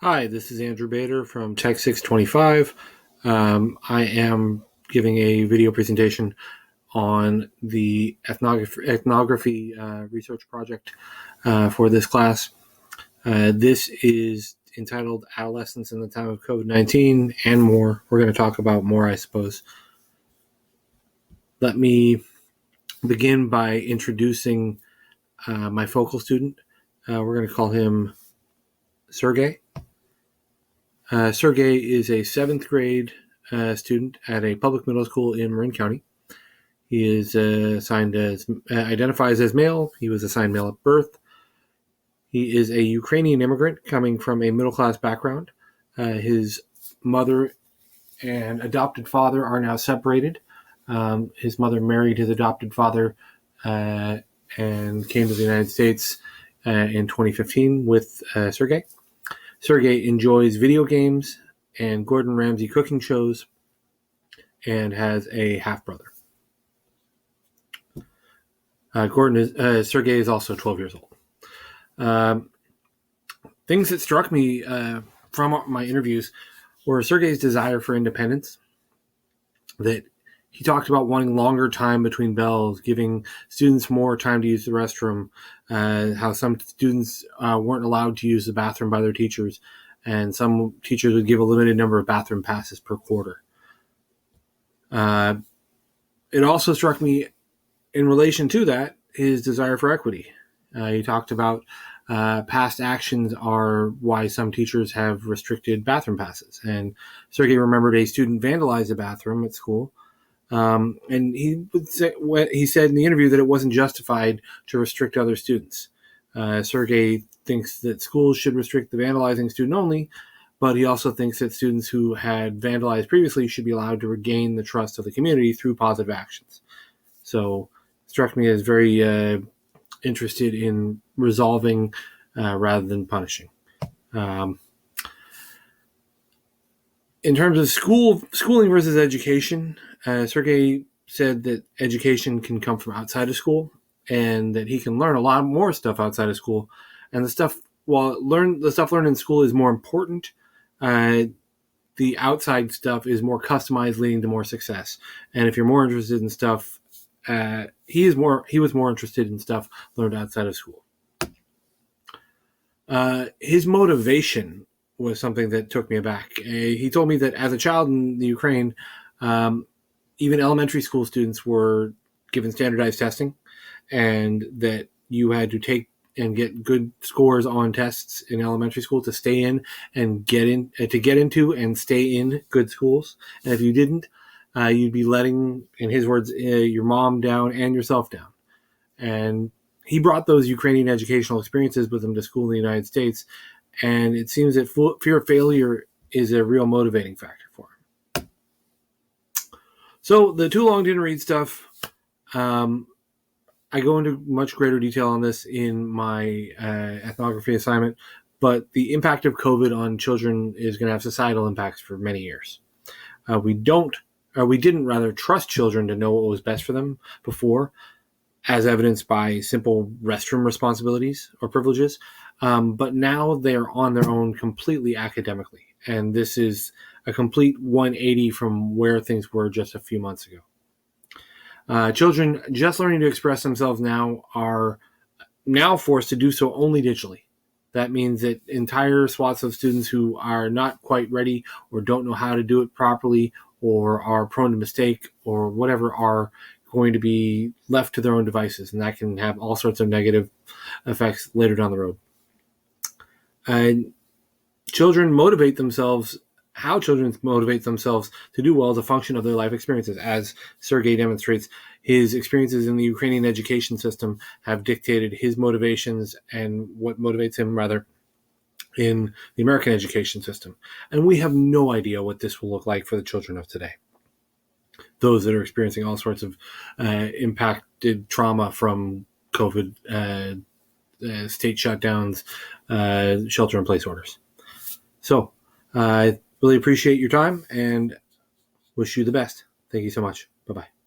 Hi, this is Andrew Bader from Tech 625. I am giving a video presentation on the ethnography research project for this class. This is entitled Adolescence in the Time of COVID-19 and More. We're going to talk about more, I suppose. Let me begin by introducing my focal student. We're going to call him Sergey. Sergey is a seventh grade student at a public middle school in Marin County. He is identifies as male. He was assigned male at birth. He is a Ukrainian immigrant coming from a middle-class background. His mother and adopted father are now separated. His mother married his adopted father and came to the United States in 2015 with Sergey. Sergey enjoys video games and Gordon Ramsay cooking shows and has a half-brother. Sergey is also 12 years old. Things that struck me from my interviews were Sergey's desire for independence, that he talked about wanting longer time between bells, giving students more time to use the restroom, how some students weren't allowed to use the bathroom by their teachers, and some teachers would give a limited number of bathroom passes per quarter. It also struck me, in relation to that, his desire for equity. He talked about past actions are why some teachers have restricted bathroom passes. And Sergey remembered a student vandalized a bathroom at school. And he said in the interview that it wasn't justified to restrict other students. Sergey thinks that schools should restrict the vandalizing student only, but he also thinks that students who had vandalized previously should be allowed to regain the trust of the community through positive actions. So it struck me as very interested in resolving rather than punishing. In terms of schooling versus education, Sergey said that education can come from outside of school and that he can learn a lot more stuff outside of school. And the stuff learned in school is more important. The outside stuff is more customized, leading to more success. And if you're more interested in stuff, he was more interested in stuff learned outside of school. His motivation was something that took me aback. He told me that as a child in the Ukraine, even elementary school students were given standardized testing, and that you had to take and get good scores on tests in elementary school to stay in and get into and stay in good schools. And if you didn't, you'd be letting, in his words, your mom down and yourself down. And he brought those Ukrainian educational experiences with him to school in the United States. And it seems that fear of failure is a real motivating factor for him. So the too long didn't read stuff. I go into much greater detail on this in my ethnography assignment, but the impact of COVID on children is going to have societal impacts for many years. We didn't trust children to know what was best for them before, as evidenced by simple restroom responsibilities or privileges. But now they're on their own completely academically. And this is a complete 180 from where things were just a few months ago. Children just learning to express themselves now are now forced to do so only digitally. That means that entire swaths of students who are not quite ready or don't know how to do it properly or are prone to mistake or whatever are going to be left to their own devices, and that can have all sorts of negative effects later down the road. And how children motivate themselves to do well is a function of their life experiences. As Sergey demonstrates, his experiences in the Ukrainian education system have dictated his motivations and what motivates him, rather, in the American education system. And we have no idea what this will look like for the children of today. Those that are experiencing all sorts of impacted trauma from COVID, state shutdowns, shelter-in-place orders. So I really appreciate your time and wish you the best. Thank you so much. Bye-bye.